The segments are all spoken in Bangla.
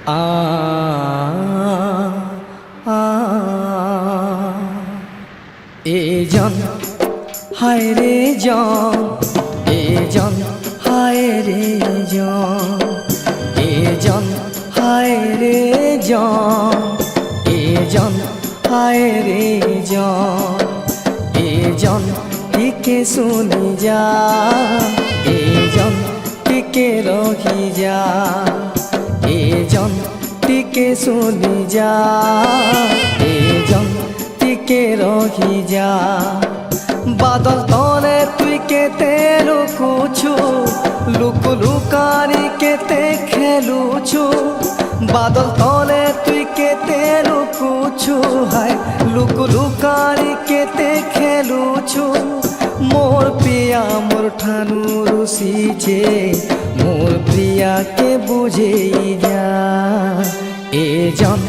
আ আ এজন হায় রে জন, এজন হায় রে জন, এজন হায় রে জন, এজন হায় রে জন, এজন টিকে শুনি যা, এজন টিকে রহি যা, এজন টিকে শুনি যা, এজন টিকে রহি যা। বাদল তলে তুই কেতে লুকুছু, লুকু লুকারি কেতে খেলুছু, বাদল তলে তুই কেতে লুকুছু, হায় লুকু লুকারি কেতে খেলুছু। মোর প্রিয়া মোর ঠানু রুষিছে, মোর প্রিয়াকে বুঝেই যা। এজন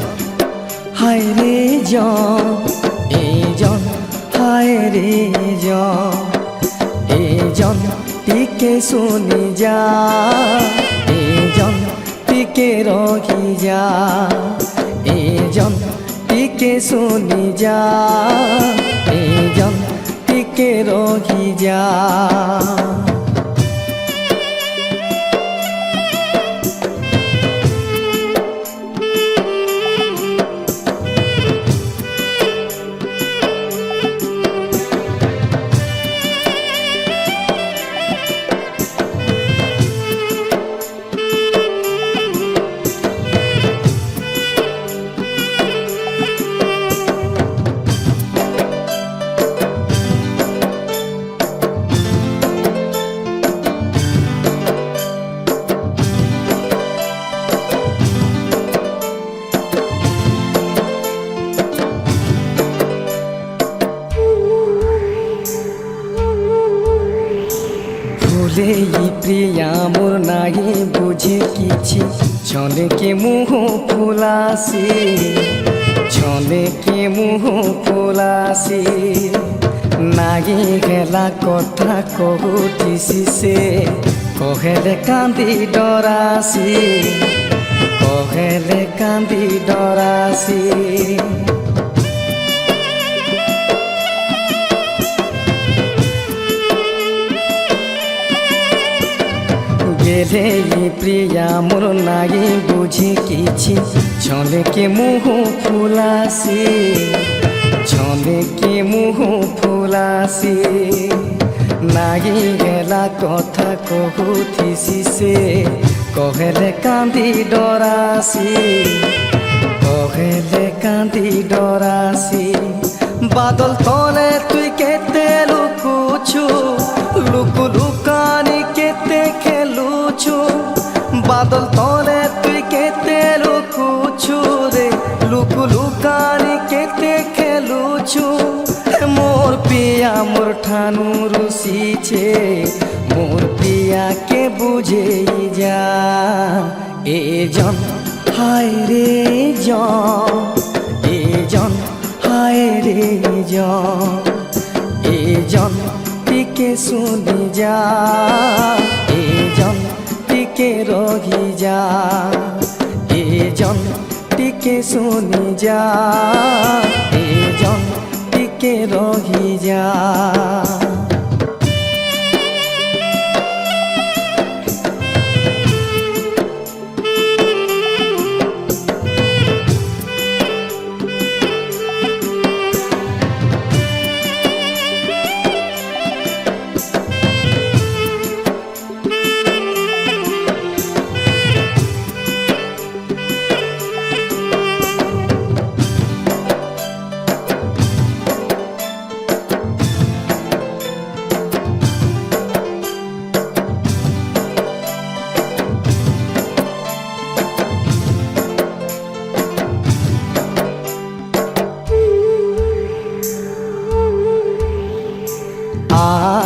হায় রে জন, এজন হায় রে জন, এজন টিকে শুনি যা, এজন টিকে রহি যা, এজন টিকে শুনি যা, এজন টিকে রহি যা। এই প্রিয়া মোর নাহি বুঝে কিছি, ছনেকে মুহ ফুলাসি, ছনেকে মুহ ফুলাসি। নাহি গেলা কথা কহুটিছি সে, কহেলে কান্দি ডরাসি, কহেলে কান্দি ডরাসি। গেলে প্রিয়া মোর নাহি বুঝি কিছি, ছনেকে মুহ ফুলাসি, ছনেকে মুহ ফুলাসি। নাহি গেলা কথা কহুথিছি সে, কহেলে কান্দি ডরাসি, কহেলে কান্দি ডরাসি। বাদল তলে তুই কেতে লুকুছু, লুকু লুকানি কেতে খেলুছু, বাদল তলে তুই কেতে লুকুছু রে, লুকু লুকানি কেতে খেলুছু। মোর প্রিয়া মোর ঠানু রুষিছে, মোর প্রিয়াকে বুঝেই যা। এজন হায় রে জন, এজন হায় রে জন, এজন টিকে শুনি যা, এজন টিকে রহি যা, এজন টিকে শুনি যা, এজন টিকে রহি যা।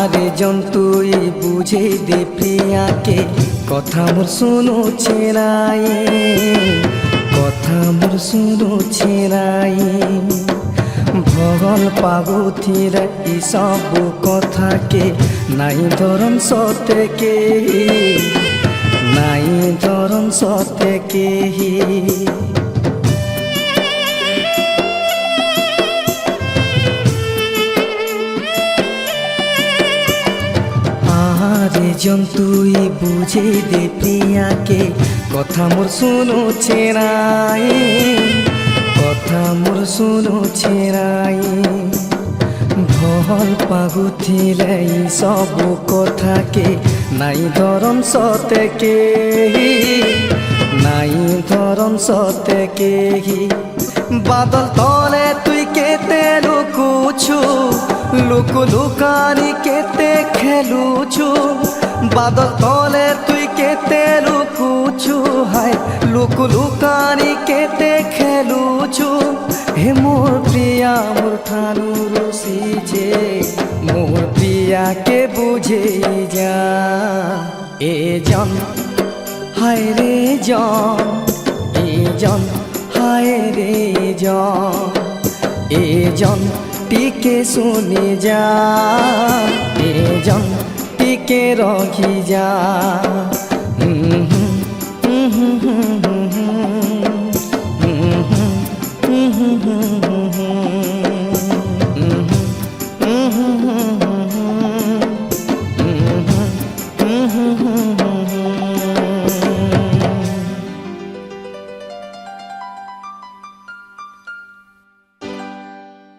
আরে জন তুই বুঝে দে প্রিয়াকে, কথা মোর শুনুছে নাই, কথা মোর শুনুছে নাই। ভগল পাগুথিরা ই সবু কথাকে, নাই ধরম সতেকে, নাই ধরন সতে কেহি আরে জন্তুই বুঝে দে প্রিয়াকে কথা মোর শুনুছে নাই কথা মোর শুনুছে নাই ভাল পাগুথিলে সবু কথাকে নাই ধরন সতে কেহি নাই ধরন সতে কেহি বাদল তলে তুই কেতে লুকুছু লুকু লুকানি কেতে খেলুছু বাদল তলে তুই কেতে লুকুছু হাই লুকু লুকানি কেতে খেলুছু হে মোর প্রিয়া মোর ঠানু রসি যে মোর প্রিয়াকে বুঝে যা এ জন হায় রে জন এ জন হায় রে জন এ জন টিকে শুনি যা এ জন টিকে রখি যা